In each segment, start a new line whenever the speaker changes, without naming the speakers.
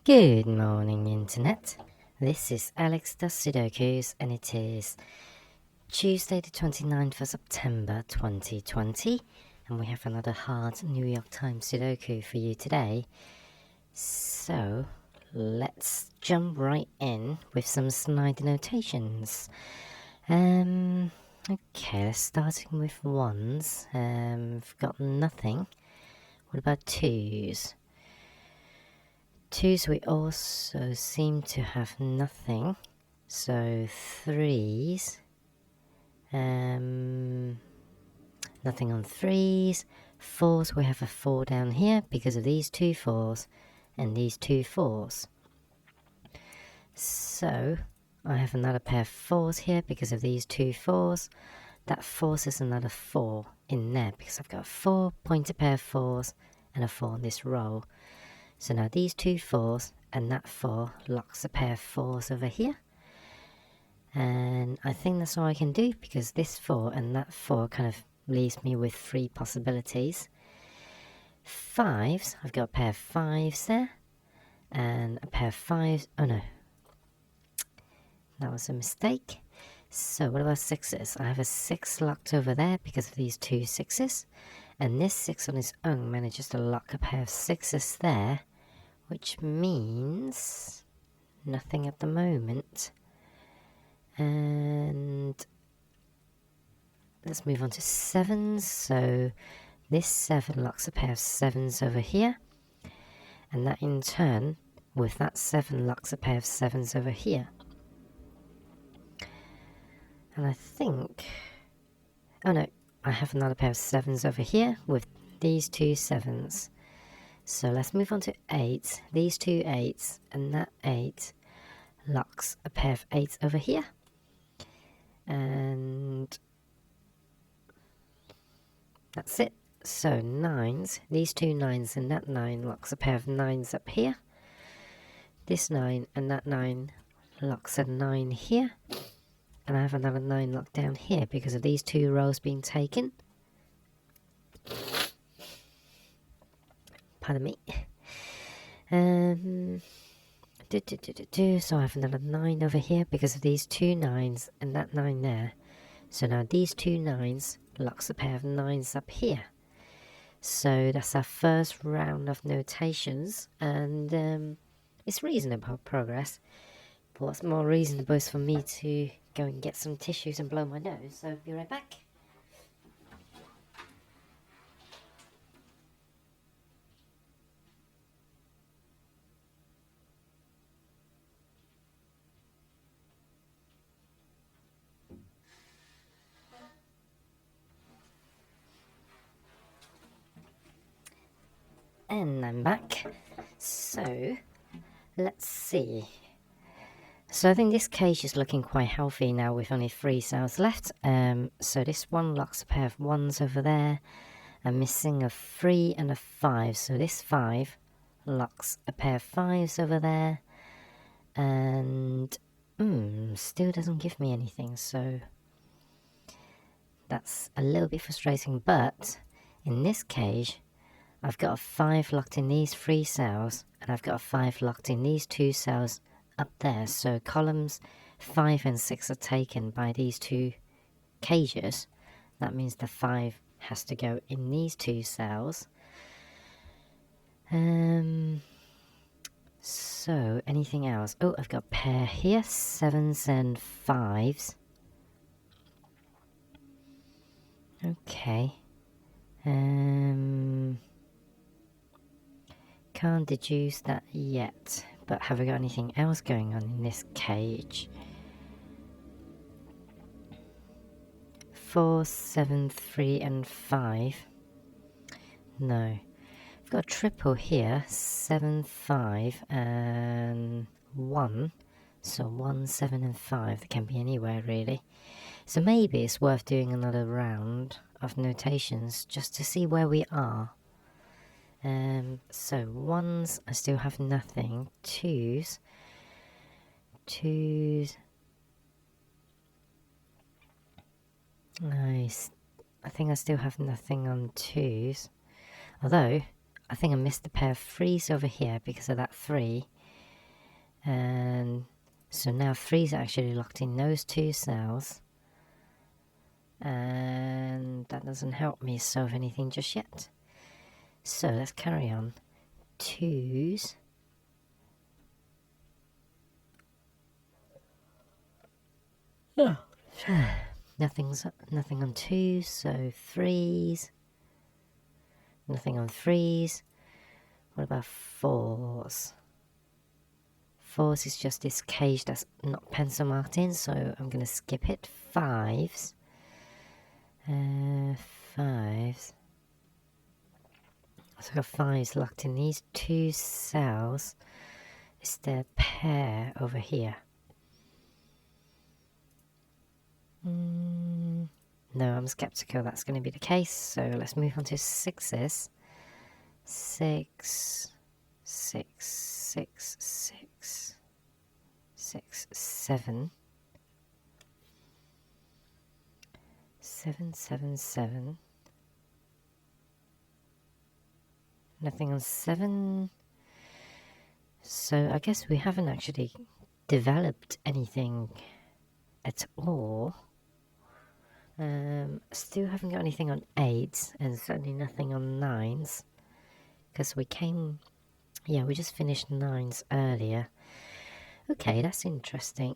Good morning, Internet. This is Alex does Sudokus, and it is Tuesday, the 29th of September 2020, and we have another hard New York Times Sudoku for you today. So, let's jump right in with some snide notations. Okay, starting with ones. We've got nothing. What about twos? Twos, we also seem to have nothing. So threes, nothing on threes. Fours, we have a 4 down here because of these two fours and these two fours. So I have another pair of fours here because of these two fours. That forces another 4 in there because I've got a 4 pointed pair of fours and a 4 in this row. So now these two fours and that 4 locks a pair of fours over here. And I think that's all I can do because this 4 and that 4 kind of leaves me with 3 possibilities. Fives, I've got a pair of 5s there. And a pair of 5s, oh no. That was a mistake. So what about 6s? I have a 6 locked over there because of these two 6s. And this 6 on its own manages to lock a pair of 6s there, which means nothing at the moment. And let's move on to 7s. So this 7 locks a pair of 7s over here. And that in turn, with that 7, locks a pair of 7s over here. And I think, oh no, I have another pair of 7s over here with these two 7s. So let's move on to 8. These two 8s and that 8 locks a pair of 8s over here. And that's it. So 9s, these two 9s and that 9 locks a pair of 9s up here. This 9 and that 9 locks a 9 here. And I have another 9 locked down here because of these two rows being taken. Pardon me. So I have another 9 over here because of these two 9s and that 9 there. So now these two 9s locks a pair of 9s up here. So that's our first round of notations, and it's reasonable progress. But what's more reasonable is for me to go and get some tissues and blow my nose, so be right back. And I'm back. So, let's see. So I think this cage is looking quite healthy now with only 3 cells left. So this one locks a pair of 1s over there. I'm missing a 3 and a 5. So this 5 locks a pair of 5s over there. And still doesn't give me anything. So that's a little bit frustrating. But in this cage, I've got a 5 locked in these 3 cells. And I've got a 5 locked in these 2 cells up there. So columns 5 and 6 are taken by these two cages. That means the 5 has to go in these 2 cells. So anything else? Oh, I've got a pair here, 7s and 5s. Okay. Can't deduce that yet. But have I got anything else going on in this cage? 4, 7, 3 and 5. No. I've got a triple here. 7, 5 and 1. So 1, 7 and 5. That can be anywhere really. So maybe it's worth doing another round of notations just to see where we are. So 1s, I still have nothing. 2s. Nice. I think I still have nothing on 2s. Although, I think I missed a pair of 3s over here because of that 3. And so now 3's actually locked in those two cells. And that doesn't help me solve anything just yet. So let's carry on. 2's. Oh. Nothing on 2's, so 3's. Nothing on 3's. What about 4's? 4's is just this cage that's not pencil marked in, so I'm going to skip it. 5's. 5's. So I've got 5's locked in these two cells. Is there a pair over here? No, I'm skeptical that's going to be the case. So let's move on to 6's. 6, 6, 6, 6, 6, 7. 7, 7, 7. Nothing on 7. So I guess we haven't actually developed anything at all. Still haven't got anything on 8's and certainly nothing on 9's. Because we just finished 9's earlier. Okay, that's interesting.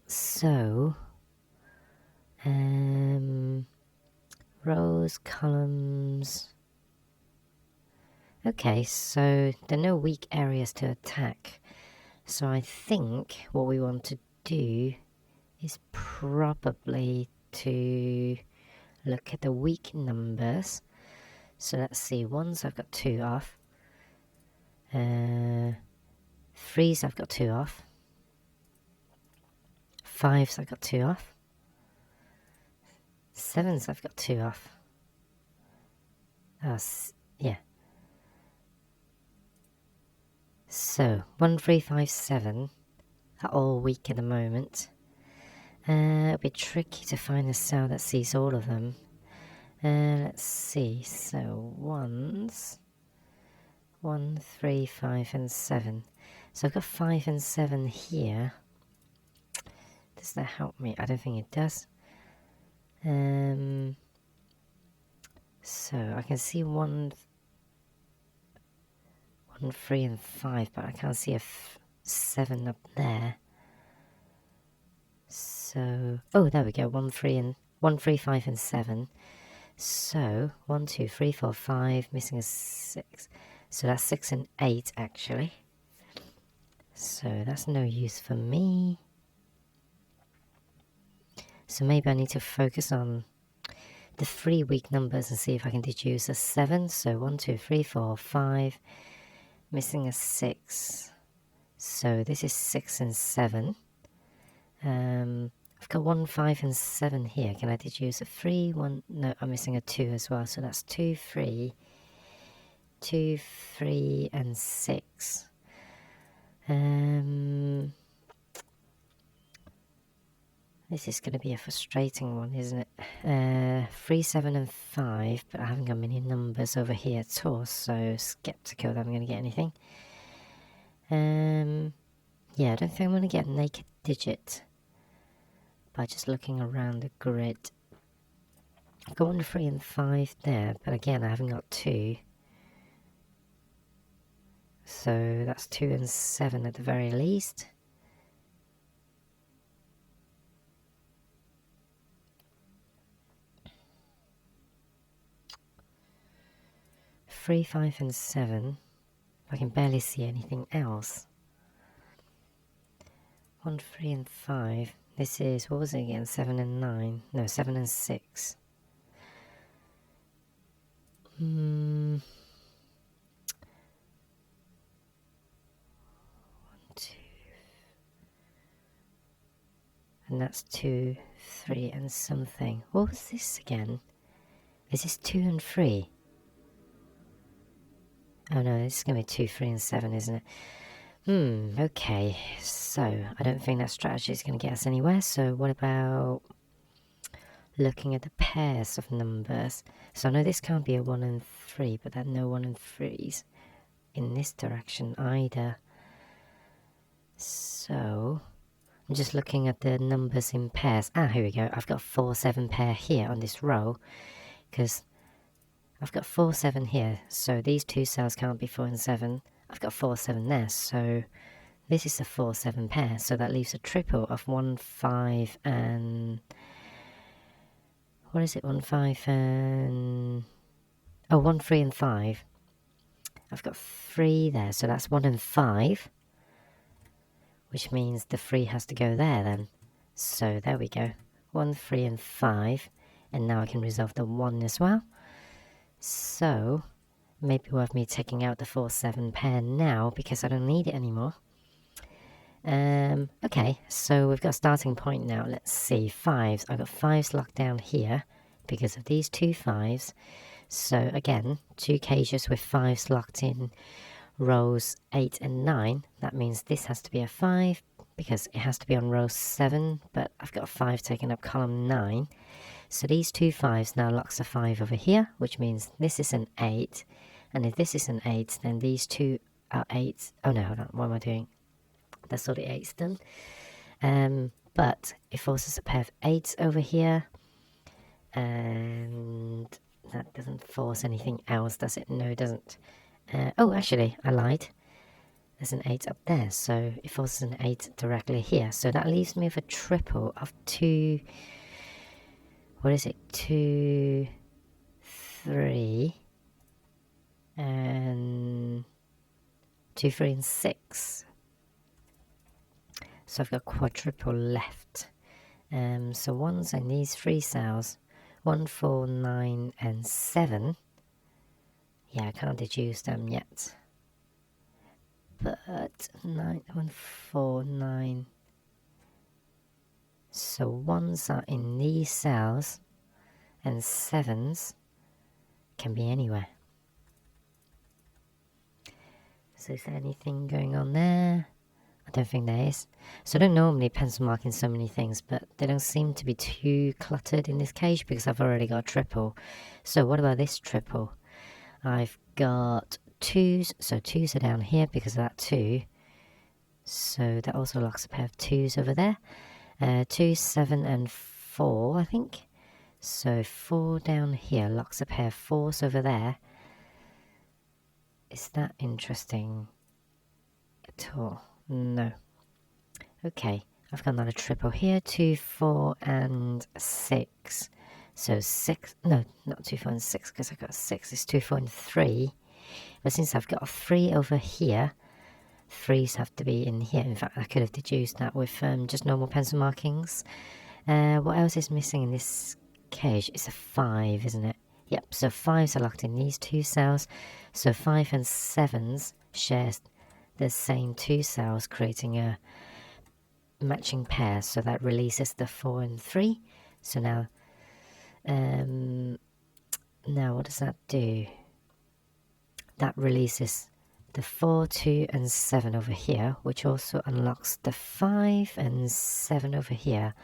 So, rows, columns. Okay, so there are no weak areas to attack. So I think what we want to do is probably to look at the weak numbers. So let's see, 1's I've got 2 off. 3's I've got 2 off. 5's I've got 2 off. 7's I've got 2 off. Yeah. So 1, 3, 5, 7 are all weak at the moment. It'll be tricky to find a cell that sees all of them. Let's see. So 1's 1, 3, 5, and 7. So I've got 5 and 7 here. Does that help me? I don't think it does. So I can see 1, 3, and 5, but I can't see a 7 up there. So, oh, there we go. 1, 3, 5, and 7. So 1, 2, 3, 4, 5, missing a 6. So that's 6 and 8 actually. So that's no use for me. So maybe I need to focus on the 3 weak numbers and see if I can deduce a 7. So 1, 2, 3, 4, 5, missing a 6. So this is 6 and 7. I've got 1, 5, and 7 here. Can I deduce a 3? 1? No, I'm missing a 2 as well. So that's 2, 3, 2, 3, and 6. This is going to be a frustrating one, isn't it? 3, 7, and 5, but I haven't got many numbers over here at all, so skeptical that I'm going to get anything. Yeah, I don't think I'm going to get a naked digit by just looking around the grid. I've got 1, 3, and 5 there, but again, I haven't got 2. So that's 2 and 7 at the very least. Three, 5, and 7. I can barely see anything else. 1, 3, and 5. This is, what was it again? 7 and 9. No, 7 and 6. 1, 2. And that's 2, 3, and something. What was this again? Is this 2 and 3? Oh no, this is going to be 2, 3, and 7, isn't it? Okay. So, I don't think that strategy is going to get us anywhere. So, what about looking at the pairs of numbers? So, I know this can't be a 1 and 3, but there are no 1 and 3s in this direction either. So I'm just looking at the numbers in pairs. Here we go. I've got 4, 7 pair here on this row because I've got 4, 7 here. So these two cells can't be 4 and 7. I've got 4, 7 there. So this is a 4, 7 pair. So that leaves a triple of 1, 5 and... What is it? 1, 5 and... Oh, 1, 3 and 5. I've got 3 there. So that's 1 and 5. Which means the 3 has to go there then. So there we go. 1, 3 and 5. And now I can resolve the 1 as well. So maybe worth me taking out the 4, 7 pair now because I don't need it anymore. Okay, so we've got a starting point now. Let's see. 5s. I've got 5s locked down here because of these 2 5s. So again, 2 cages with 5s locked in rows 8 and 9. That means this has to be a 5 because it has to be on row 7, but I've got a 5 taking up column 9. So these 2 5s now locks a 5 over here, which means this is an 8. And if this is an 8, then these 2 are 8. Oh no, hold on, what am I doing? That's all the 8's done. But it forces a pair of 8s over here. And that doesn't force anything else, does it? No, it doesn't. Oh, actually, I lied. There's an 8 up there, so it forces an 8 directly here. So that leaves me with a triple of 2... What is it? 2, 3, and 2, 3, and 6. So I've got quadruple left. So ones in these 3 cells. 1, 4, 9, and 7. Yeah, I can't deduce them yet. But 9, 1, 4, 9. So ones are in these cells, and 7s can be anywhere. So is there anything going on there? I don't think there is. So I don't normally pencil mark in so many things, but they don't seem to be too cluttered in this cage because I've already got a triple. So what about this triple? I've got 2s, so 2s are down here because of that 2. So that also locks a pair of 2s over there. 2, 7 and 4, I think. So 4 down here locks a pair of 4s over there. Is that interesting at all? No. Okay, I've got another triple here. 2, 4 and 6. So 6, no, not 2, 4 and 6 because I've got 6. It's 2, 4 and 3. But since I've got a 3 over here, 3s have to be in here. In fact, I could have deduced that with just normal pencil markings. What else is missing in this cage? It's a 5, isn't it? Yep, so 5s are locked in these 2 cells. So 5 and 7s share the same 2 cells, creating a matching pair. So that releases the 4 and 3. So now, now what does that do? That releases the 4, 2, and 7 over here, which also unlocks the 5 and 7 over here.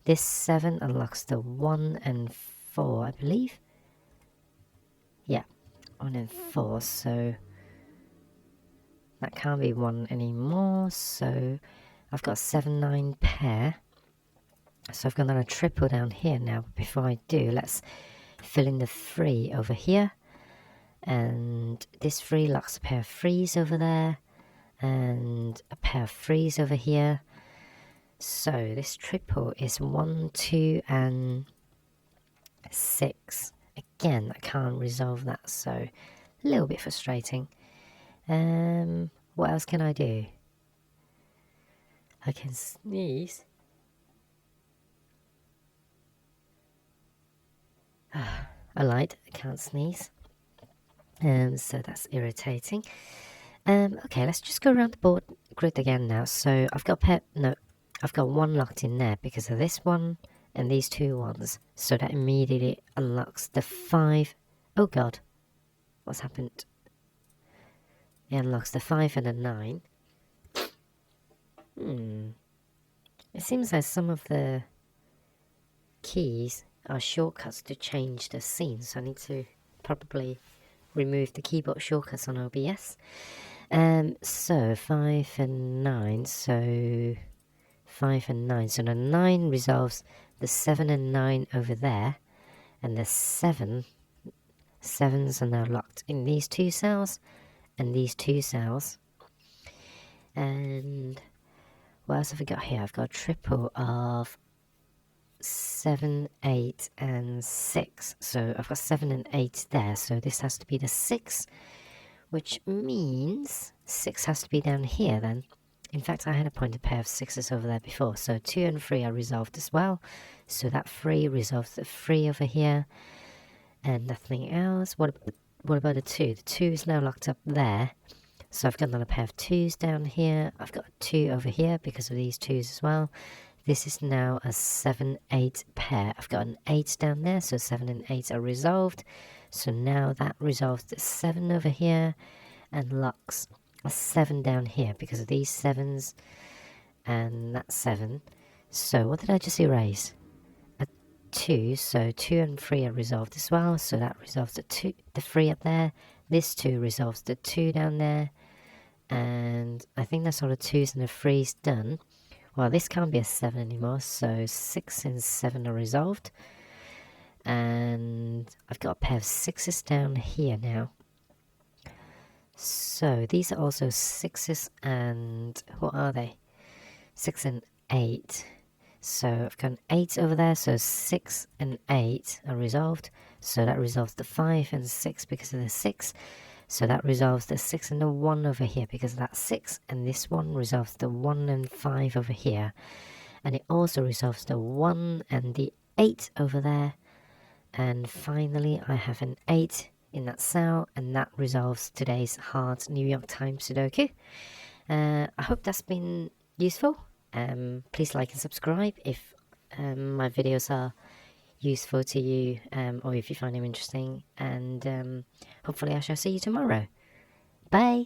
This 7 unlocks the 1 and 4, I believe. Yeah, 1 and 4, so that can't be 1 anymore. So I've got a 7, 9 pair. So I've got another triple down here now. Before I do, let's fill in the 3 over here. And this 3 locks a pair of 3s over there. And a pair of 3s over here. So this triple is 1, 2, and 6. Again, I can't resolve that, so a little bit frustrating. What else can I do? I can sneeze. I lied, I can't sneeze. So that's irritating. Okay, let's just go around the board grid again now. So I've got I've got 1 locked in there because of this one and these 2 ones. So that immediately unlocks the 5. Oh god, what's happened? It unlocks the 5 and a 9. It seems like some of the keys are shortcuts to change the scene, so I need to probably remove the keyboard shortcuts on OBS. So 5 and 9, so 5 and 9, so the 9 resolves the 7 and 9 over there, and the 7s are now locked in these two cells and these two cells. And what else have I got here? I've got a triple of 7, 8 and 6, so I've got 7 and 8 there, so this has to be the 6, which means 6 has to be down here then. In fact, I had a pointed pair of 6s over there before, so 2 and 3 are resolved as well, so that 3 resolves the 3 over here, and nothing else. What about the 2? The 2 is now locked up there, so I've got another pair of 2s down here. I've got a 2 over here because of these 2s as well. This is now a 7, 8 pair. I've got an 8 down there, so 7 and 8 are resolved. So now that resolves the 7 over here and locks a 7 down here because of these 7s and that 7. So what did I just erase? A 2, so 2 and 3 are resolved as well. So that resolves the 3 up there. This 2 resolves the 2 down there. And I think that's all the 2s and the 3s done. Well, this can't be a 7 anymore, so 6 and 7 are resolved. And I've got a pair of 6s down here now. So these are also 6s, and what are they? 6 and 8. So I've got an 8 over there, so 6 and 8 are resolved. So that resolves the 5 and 6 because of the 6. So that resolves the 6 and the 1 over here because of that 6. And this one resolves the 1 and 5 over here. And it also resolves the 1 and the 8 over there. And finally, I have an 8 in that cell. And that resolves today's hard New York Times Sudoku. I hope that's been useful. Please like and subscribe if my videos are useful to you, or if you find them interesting, and hopefully I shall see you tomorrow. Bye.